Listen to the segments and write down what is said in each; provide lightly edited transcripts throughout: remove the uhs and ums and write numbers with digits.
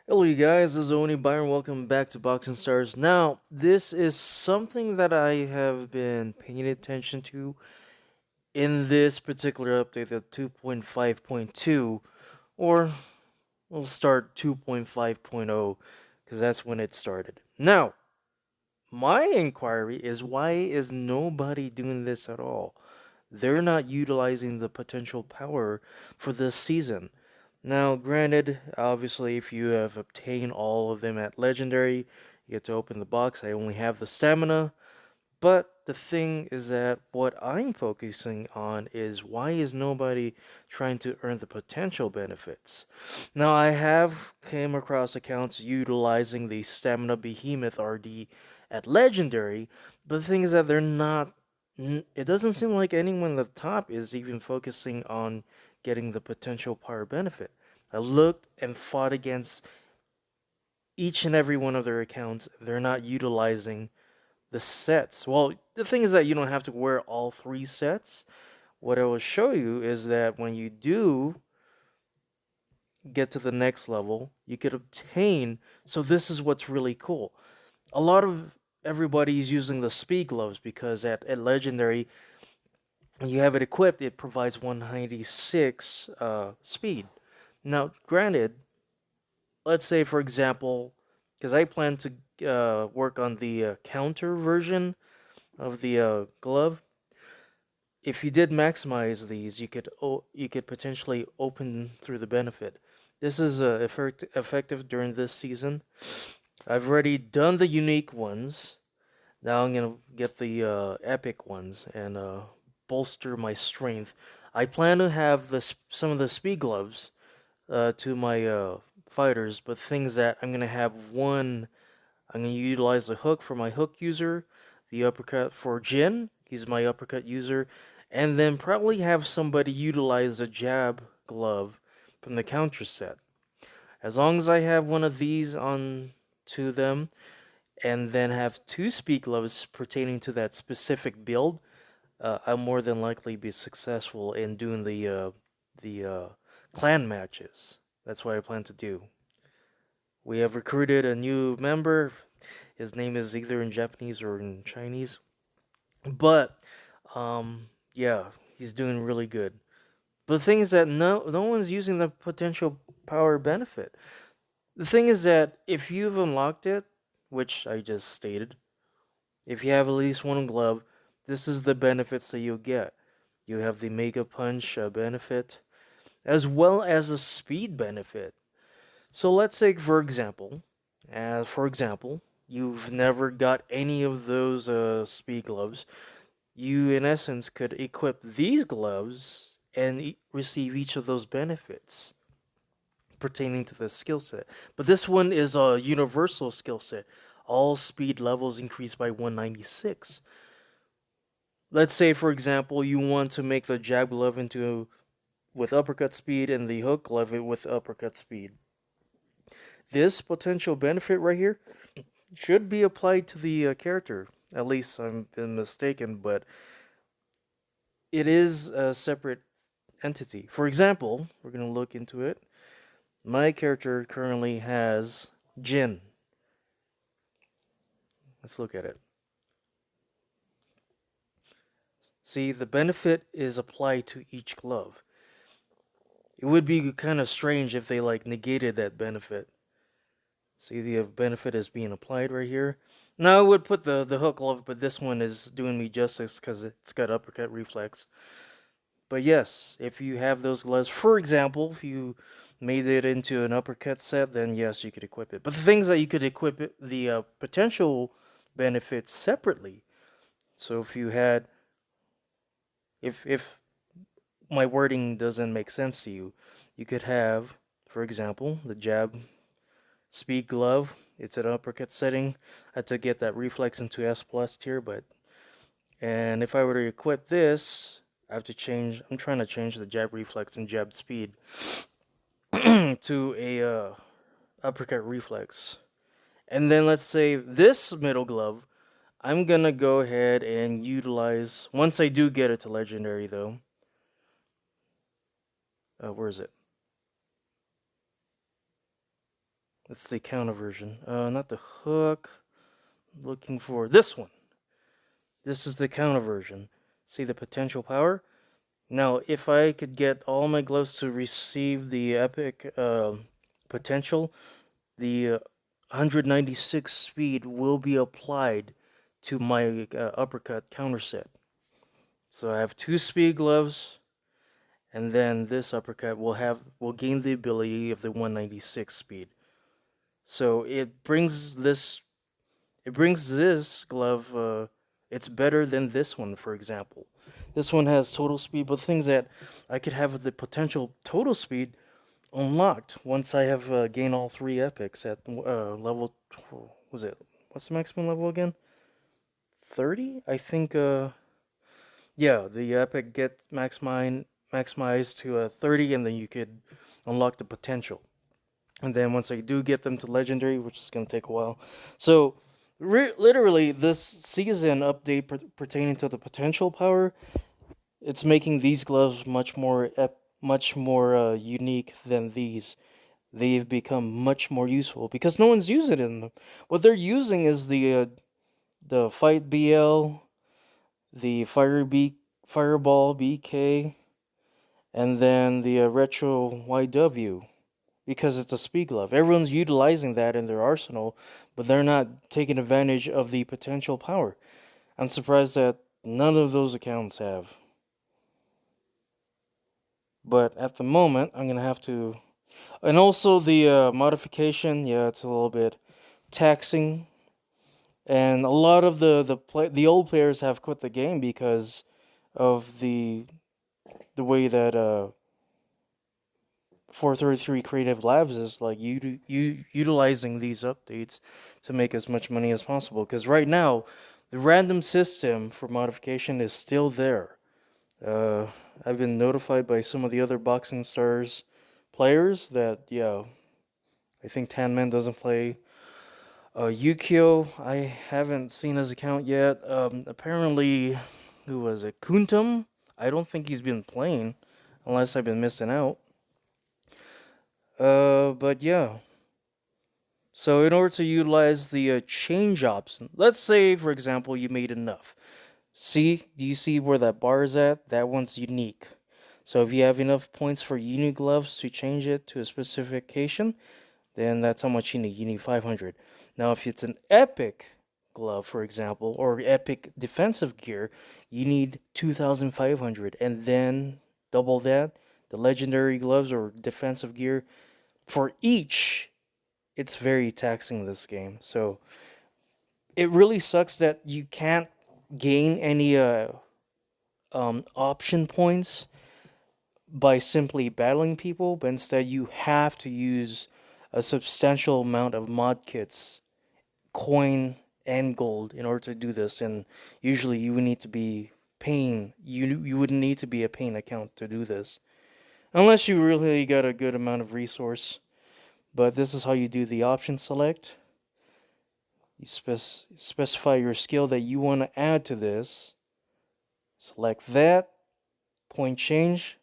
Hello, you guys. This is Onibyron. Welcome back to Boxing Stars. Now, this is something that I have been paying attention to in this particular update, the 2.5.2, or we'll start 2.5.0 because that's when it started. Now, my inquiry is why is nobody doing this at all? They're not utilizing the potential power for this season. Now, granted, obviously, if you have obtained all of them at Legendary, you get to open the box. I only have the stamina. But the thing is that what I'm focusing on is why is nobody trying to earn the potential benefits? Now, I have came across accounts utilizing the Stamina Behemoth RD at Legendary, but the thing is that they're not. It doesn't seem like anyone at the top is even focusing on getting the potential power benefit. I looked and fought against each and every one of their accounts. They're not utilizing the sets. Well, the thing is that you don't have to wear all three sets. What I will show you is that when you do get to the next level, you could obtain. So, this is what's really cool. A lot of everybody's using the speed gloves because at Legendary, when you have it equipped, it provides 196 speed. Now, granted, let's say for example, because I plan to work on the counter version of the glove. If you did maximize these, you could potentially open through the benefit. This is effective during this season. I've already done the unique ones. Now I'm gonna get the epic ones and bolster my strength. I plan to have some of the speed gloves to my fighters, but things that I'm gonna have one. I'm gonna utilize the hook for my hook user, the uppercut for Jin. He's my uppercut user, and then probably have somebody utilize a jab glove from the counter set. As long as I have one of these on to them, and then have two speed gloves pertaining to that specific build, I'll more than likely be successful in doing the clan matches. That's what I plan to do. We have recruited a new member. His name is either in Japanese or in Chinese. But yeah, he's doing really good. But the thing is that no one's using the potential power benefit. The thing is that if you've unlocked it, which I just stated, if you have at least one glove, this is the benefits that you'll get. You have the Mega Punch benefit, as well as the speed benefit. So let's say, for example, you've never got any of those speed gloves. You, in essence, could equip these gloves and receive each of those benefits pertaining to the skill set. But this one is a universal skill set. All speed levels increase by 196. Let's say, for example, you want to make the jab glove into with uppercut speed and the hook glove with uppercut speed. This potential benefit right here should be applied to the character. At least I'm been mistaken, but it is a separate entity. For example, we're gonna look into it. My character currently has Jin. Let's look at it. See, the benefit is applied to each glove. It would be kind of strange if they like negated that benefit. See, the benefit is being applied right here. Now I would put the hook glove, but this one is doing me justice because it's got uppercut reflex. But yes, if you have those gloves, for example, if you made it into an uppercut set, then yes, you could equip it. But the things that you could equip it, the potential benefits separately. So if you had, if my wording doesn't make sense to you, you could have, for example, the jab speed glove. It's an uppercut setting. I had to get that reflex into S plus tier, but and if I were to equip this, I have to change. I'm trying to change the jab reflex and jab speed to a uppercut reflex. And then let's say this middle glove, I'm gonna go ahead and utilize once I do get it to legendary though. Where is it? It's the counter version. Not the hook. Looking for this one. This is the counter version. See the potential power? Now, if I could get all my gloves to receive the epic potential, the 196 speed will be applied to my uppercut counter set. So I have two speed gloves, and then this uppercut will gain the ability of the 196 speed. So it brings this glove. It's better than this one, for example. This one has total speed, but things that I could have the potential total speed unlocked once I have gained all three epics at level. Was it? What's the maximum level again? 30, I think. Yeah, the epic gets maximized to 30, and then you could unlock the potential. And then once I do get them to legendary, which is gonna take a while, so literally this season update pertaining to the potential power, it's making these gloves much more unique than these. They've become much more useful because no one's using them. What they're using is the fight BL, the fireball BK, and then the retro YW because it's a speed glove. Everyone's utilizing that in their arsenal, but they're not taking advantage of the potential power. I'm surprised that none of those accounts have. But at the moment, I'm gonna have to. And also the modification, yeah, it's a little bit taxing, and a lot of the old players have quit the game because of the way that 433 Creative Labs is like utilizing these updates to make as much money as possible. Because right now, the random system for modification is still there. Uh, I've been notified by some of the other Boxing Stars players that, yeah, I think Tanman doesn't play. Yukio, I haven't seen his account yet. Apparently, who was it? Kuntum? I don't think he's been playing, unless I've been missing out. But yeah. So in order to utilize the change option, let's say, for example, you made enough. See, do you see where that bar is at? That one's unique. So if you have enough points for unique gloves to change it to a specification, then that's how much you need. You need 500. Now, if it's an epic glove, for example, or epic defensive gear, you need 2,500. And then double that, the legendary gloves or defensive gear, for each, it's very taxing this game. So it really sucks that you can't gain any option points by simply battling people, but instead you have to use a substantial amount of mod kits, coin and gold in order to do this. And usually you would need to be paying. You would need to be a paying account to do this, unless you really got a good amount of resource. But this is how you do the option select. You specify your skill that you want to add to this. Select that, point change.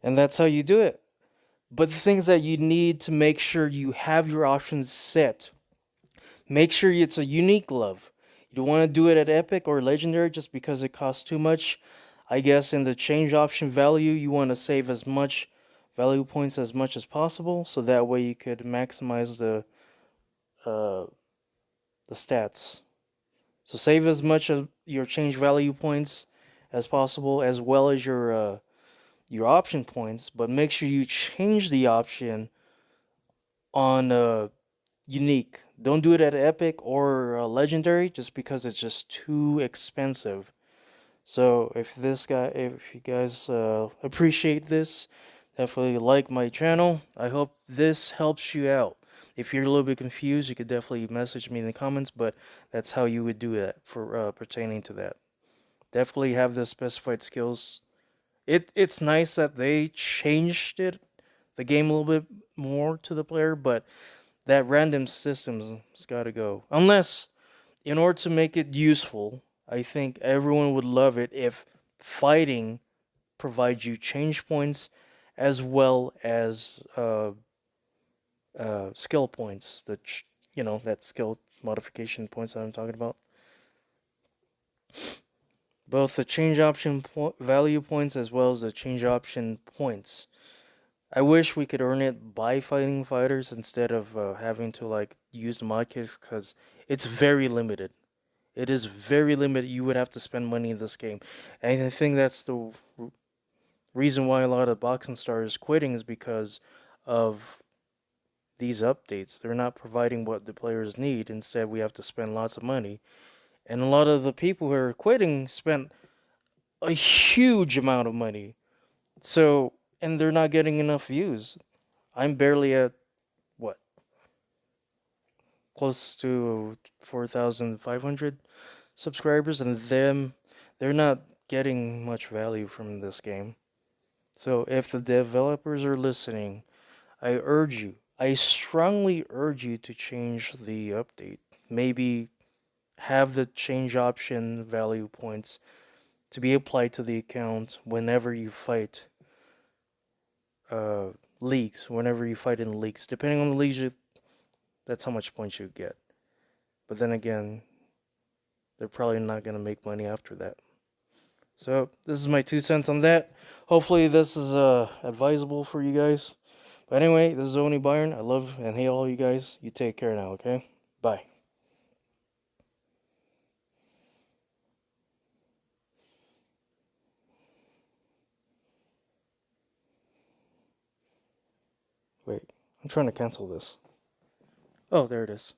And that's how you do it. But the things that you need to make sure you have your options set. Make sure it's a unique glove. You don't want to do it at epic or legendary just because it costs too much. I guess in the change option value, you want to save as much value points as much as possible, so that way you could maximize uh, the stats. So save as much of your change value points as possible, as well as your option points. But make sure you change the option on unique. Don't do it at epic or legendary, just because it's just too expensive. So if you guys appreciate this, definitely like my channel. I hope this helps you out. If you're a little bit confused, you could definitely message me in the comments, but that's how you would do that for pertaining to that. Definitely have the specified skills. It's nice that they changed the game a little bit more to the player, but that random system's got to go. Unless, in order to make it useful, I think everyone would love it if fighting provide you change points as well as skill points. That skill modification points that I'm talking about. Both the change option value points as well as the change option points. I wish we could earn it by fighting fighters instead of having to like use the mod kits because it's very limited. It is very limited. You would have to spend money in this game, and I think that's the reason why a lot of boxing stars quitting is because of these updates. They're not providing what the players need. Instead, we have to spend lots of money, and a lot of the people who are quitting spent a huge amount of money. So, and they're not getting enough views. I'm barely at what, close to 4,500 subscribers, and they're not getting much value from this game. So if the developers are listening, I strongly urge you to change the update. Maybe have the change option value points to be applied to the account whenever you fight uh, leagues, whenever you fight in leagues. Depending on the leagues, that's how much points you get. But then again, they're probably not going to make money after that. So this is my 2 cents on that. Hopefully this is advisable for you guys. But anyway, this is Onibyron. I love and hate all you guys. You take care now, okay? Bye. Wait, I'm trying to cancel this. Oh, there it is.